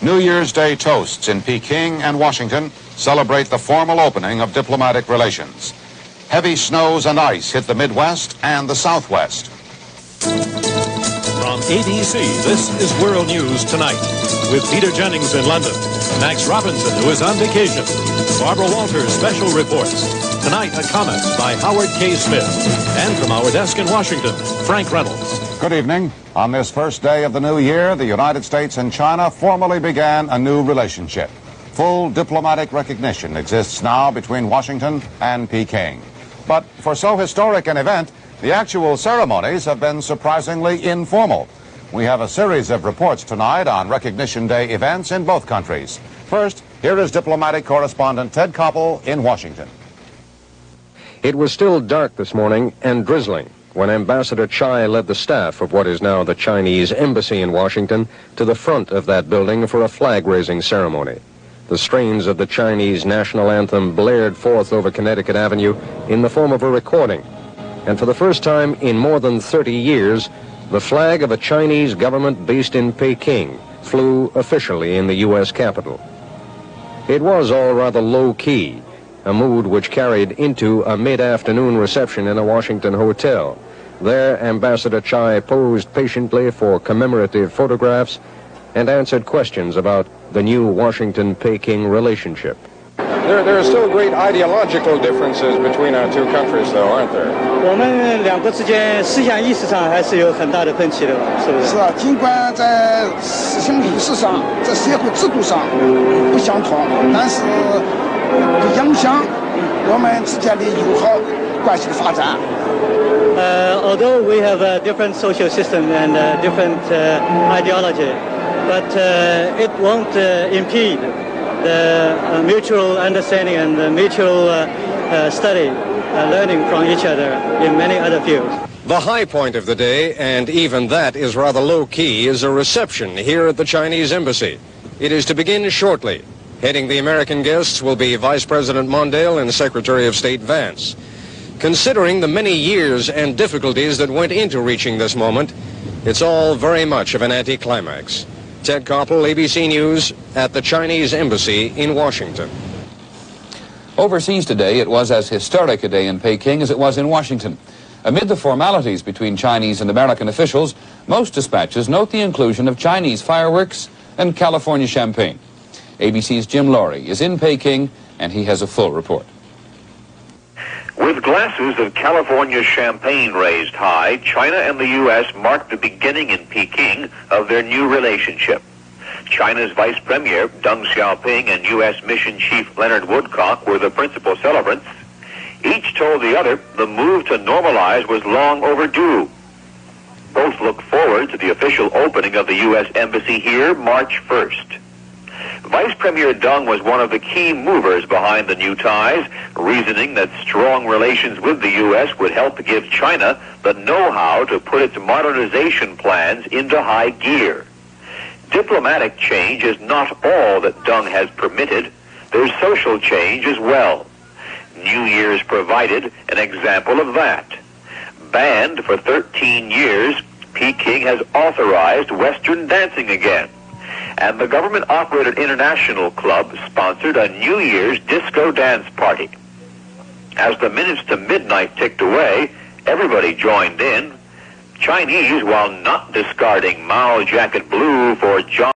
New Year's Day toasts in Peking and Washington celebrate the formal opening of diplomatic relations. Heavy snows and ice hit the Midwest and the Southwest. From ABC, this is World News Tonight with Peter Jennings in London, Max Robinson, who is on vacation, Barbara Walters, special reports. Tonight, a comment by Howard K. Smith. And from our desk in Washington, Frank Reynolds. Good evening. On this first day of the new year, the United States and China formally began a new relationship. Full diplomatic recognition exists now between Washington and Peking. But for so historic an event, the actual ceremonies have been surprisingly informal. We have a series of reports tonight on Recognition Day events in both countries. First, here is diplomatic correspondent Ted Koppel in Washington. It was still dark this morning and drizzling when Ambassador Chai led the staff of what is now the Chinese embassy in Washington to the front of that building for a flag-raising ceremony. The strains of the Chinese national anthem blared forth over Connecticut Avenue in the form of a recording. And for the first time in more than 30 years, the flag of a Chinese government based in Peking flew officially in the U.S. Capitol. It was all rather low-key, a mood which carried into a mid-afternoon reception in a Washington hotel. There, Ambassador Chai posed patiently for commemorative photographs and answered questions about the new Washington-Peking relationship. There are still great ideological differences between our two countries, though, aren't there? 我们两国之间思想意识上还是有很大的分歧的，是不是？是啊，尽管在思想意识上、在社会制度上不相同，但是不影响我们之间的友好关系的发展。Although we have a different social system and a different ideology, but it won't impede the mutual understanding and the mutual study, learning from each other in many other fields. The high point of the day, and even that is rather low-key, is a reception here at the Chinese embassy. It is to begin shortly. Heading the American guests will be Vice President Mondale and Secretary of State Vance. Considering the many years and difficulties that went into reaching this moment, it's all very much of an anticlimax. Ted Koppel, ABC News, at the Chinese Embassy in Washington. Overseas today, it was as historic a day in Peking as it was in Washington. Amid the formalities between Chinese and American officials, most dispatches note the inclusion of Chinese fireworks and California champagne. ABC's Jim Laurie is in Peking, and he has a full report. With glasses of California champagne raised high, China and the U.S. marked the beginning in Peking of their new relationship. China's Vice Premier Deng Xiaoping and U.S. Mission Chief Leonard Woodcock were the principal celebrants. Each told the other the move to normalize was long overdue. Both look forward to the official opening of the U.S. Embassy here March 1st. Vice Premier Deng was one of the key movers behind the new ties, reasoning that strong relations with the U.S. would help give China the know-how to put its modernization plans into high gear. Diplomatic change is not all that Deng has permitted. There's social change as well. New Year's provided an example of that. Banned for 13 years, Peking has authorized Western dancing again. And the government-operated International Club sponsored a New Year's disco dance party. As the minutes to midnight ticked away, everybody joined in. Chinese, while not discarding Mao jacket blue for John